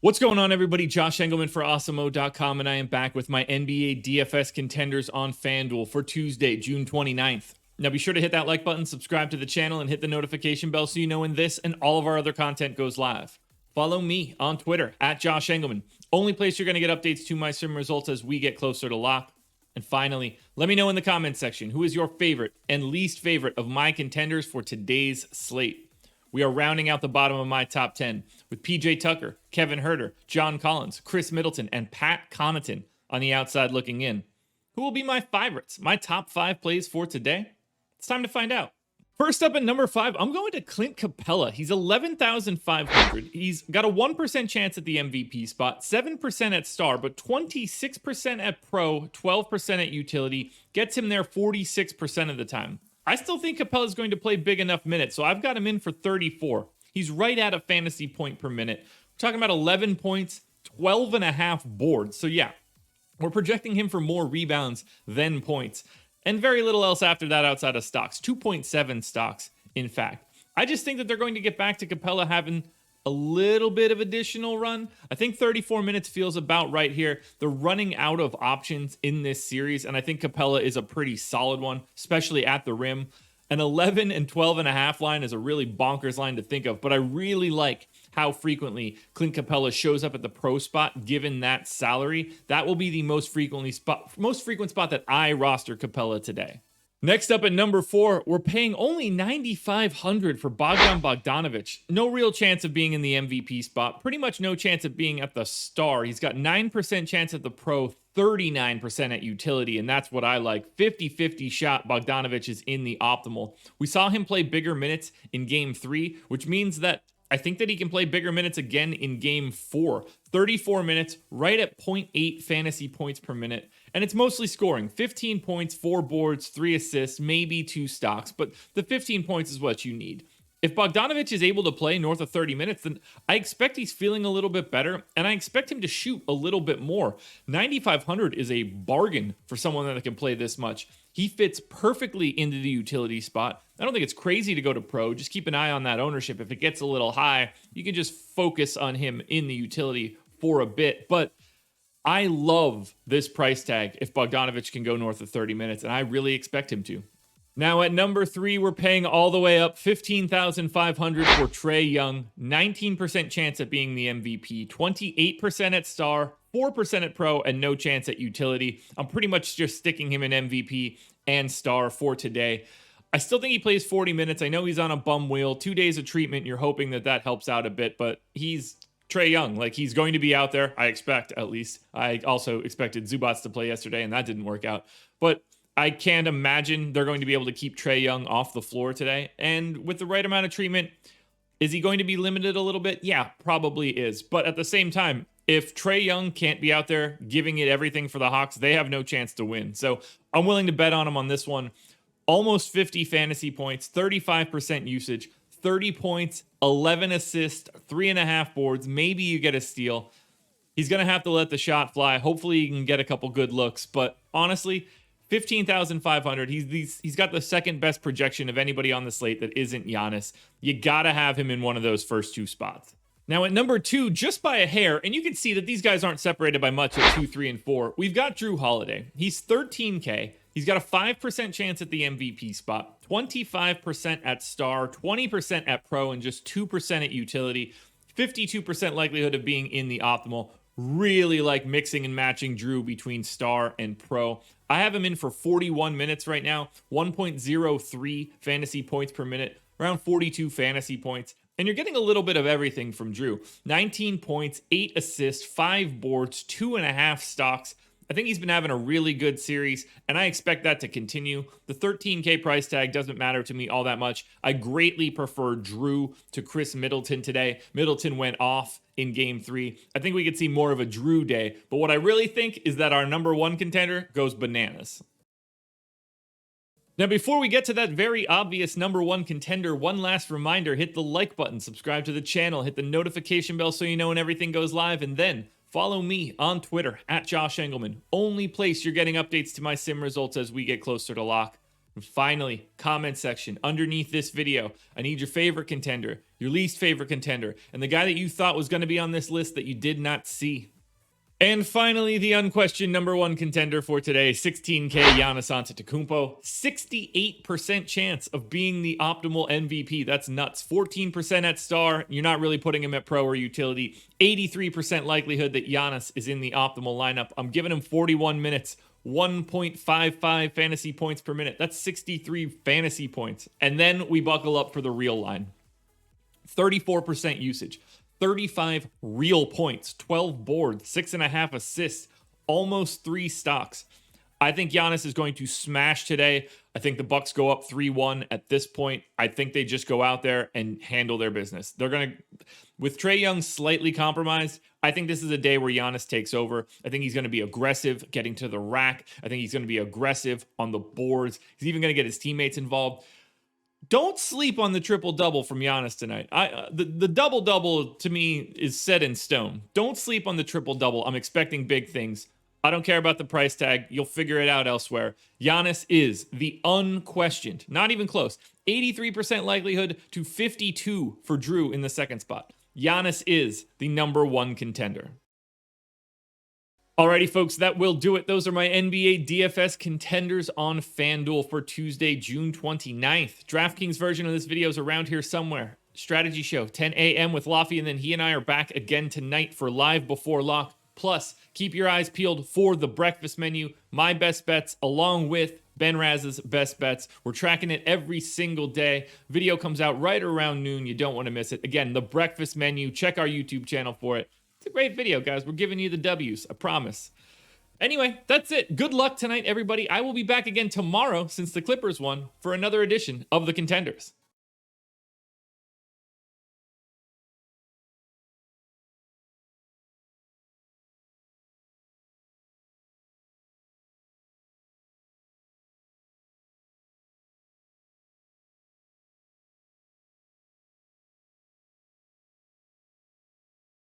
What's going on, everybody? Josh Engleman for Awesemo.com, and I am back with my NBA DFS contenders on FanDuel for Tuesday, June 29th. Now be sure to hit that like button, subscribe to the channel, and hit the notification bell so you know when this and all of our other content goes live. Follow me on Twitter at Josh Engleman. Only place you're going to get updates to my sim results as we get closer to lock. And finally, let me know in the comments section who is your favorite and least favorite of my contenders for today's slate. We are rounding out the bottom of my top 10 with PJ Tucker, Kevin Huerter, John Collins, Chris Middleton, and Pat Connaughton on the outside looking in. Who will be my favorites, my top 5 plays for today? It's time to find out. First up at number 5, I'm going to CLINT CAPELA. He's 11,500. He's got a 1% chance at the MVP spot, 7% at star, but 26% at pro, 12% at utility. Gets him there 46% of the time. I still think CAPELA is going to play big enough minutes, so I've got him in for 34. He's right at a fantasy point per minute. We're talking about 11 points, 12.5 boards. So yeah, we're projecting him for more rebounds than points. And very little else after that outside of stocks. 2.7 stocks, in fact. I just think that they're going to get back to CAPELA having a little bit of additional run. I think 34 minutes feels about right here. They're running out of options in this series, and I think CAPELA is a pretty solid one, especially at the rim. An 11 and 12.5 line is a really bonkers line to think of, but I really like how frequently CLINT CAPELA shows up at the pro spot given that salary. That will be the most frequent spot that I roster CAPELA today. Next up at number 4, we're paying only $9,500 for BOGDANOVIC. No real chance of being in the MVP spot. Pretty much no chance of being at the star. He's got 9% chance at the pro, 39% at utility, and that's what I like. 50-50 shot Bogdanovic is in the optimal. We saw him play bigger minutes in Game 3, which means that I think that he can play bigger minutes again in Game 4. 34 minutes, right at 0.8 fantasy points per minute. And it's mostly scoring. 15 points, 4 boards, 3 assists, maybe 2 stocks. But the 15 points is what you need. If Bogdanovic is able to play north of 30 minutes, then I expect he's feeling a little bit better, and I expect him to shoot a little bit more. 9,500 is a bargain for someone that can play this much. He fits perfectly into the utility spot. I don't think it's crazy to go to pro. Just keep an eye on that ownership. If it gets a little high, you can just focus on him in the utility for a bit. But I love this price tag if Bogdanovic can go north of 30 minutes, and I really expect him to. Now at number 3, we're paying all the way up $15,500 for TRAE Young. 19% chance at being the MVP, 28% at star, 4% at pro, and no chance at utility. I'm pretty much just sticking him in MVP and star for today. I still think he plays 40 minutes. I know he's on a bum wheel. 2 days of treatment. You're hoping that that helps out a bit, but he's TRAE Young. Like, he's going to be out there, I expect, at least. I also expected Zubats to play yesterday, and that didn't work out. But I can't imagine they're going to be able to keep TRAE Young off the floor today. And with the right amount of treatment, is he going to be limited a little bit? Yeah, probably is. But at the same time, if TRAE Young can't be out there giving it everything for the Hawks, they have no chance to win. So I'm willing to bet on him on this one. Almost 50 fantasy points, 35% usage, 30 points, 11 assists, 3.5 boards. Maybe you get a steal. He's going to have to let the shot fly. Hopefully he can get a couple good looks. But honestly, 15,500. He's got the second best projection of anybody on the slate that isn't Giannis. You got to have him in one of those first 2 spots. Now at number 2, just by a hair, and you can see that these guys aren't separated by much at 2, 3, and 4. We've got Jrue Holiday. He's 13K. He's got a 5% chance at the MVP spot, 25% at star, 20% at pro, and just 2% at utility. 52% likelihood of being in the optimal. Really like mixing and matching Jrue between star and pro. I have him in for 41 minutes right now, 1.03 fantasy points per minute, around 42 fantasy points. And you're getting a little bit of everything from Jrue. 19 points, 8 assists, 5 boards, 2.5 stocks. I think he's been having a really good series, and I expect that to continue. The 13K price tag doesn't matter to me all that much. I greatly prefer Jrue to Chris Middleton today. Middleton went off in Game 3. I think we could see more of a Jrue day, but what I really think is that our number 1 contender goes bananas. Now, before we get to that very obvious number 1 contender, one last reminder, hit the like button, subscribe to the channel, hit the notification bell so you know when everything goes live, and then follow me on Twitter at Josh Engleman. Only place you're getting updates to my sim results as we get closer to lock. And finally, comment section underneath this video. I need your favorite contender, your least favorite contender, and the guy that you thought was going to be on this list that you did not see. And finally, the unquestioned number one contender for today, 16K Giannis Antetokounmpo. 68% chance of being the optimal MVP. That's nuts. 14% at star. You're not really putting him at pro or utility. 83% likelihood that Giannis is in the optimal lineup. I'm giving him 41 minutes. 1.55 fantasy points per minute. That's 63 fantasy points. And then we buckle up for the real line. 34% usage. 35 real points, 12 boards, 6.5 assists, almost 3 stocks. I think Giannis is going to smash today. I think the Bucks go up 3-1 at this point. I think they just go out there and handle their business. They're going to, with Trae Young slightly compromised, I think this is a day where Giannis takes over. I think he's going to be aggressive getting to the rack. I think he's going to be aggressive on the boards. He's even going to get his teammates involved. Don't sleep on the triple-double from Giannis tonight. The double-double, to me, is set in stone. Don't sleep on the triple-double. I'm expecting big things. I don't care about the price tag. You'll figure it out elsewhere. Giannis is the unquestioned, not even close, 83% likelihood to 52 for JRUE in the second spot. Giannis is the number one contender. Alrighty, folks, that will do it. Those are my NBA DFS contenders on FanDuel for Tuesday, June 29th. DraftKings version of this video is around here somewhere. Strategy show, 10 a.m. with Laffy, and then he and I are back again tonight for Live Before Lock. Plus, keep your eyes peeled for the breakfast menu, my best bets, along with Ben Raz's best bets. We're tracking it every single day. Video comes out right around noon. You don't want to miss it. Again, the breakfast menu. Check our YouTube channel for it. It's a great video, guys. We're giving you the W's, I promise. Anyway, that's it. Good luck tonight, everybody. I will be back again tomorrow, since the Clippers won, for another edition of the Contenders.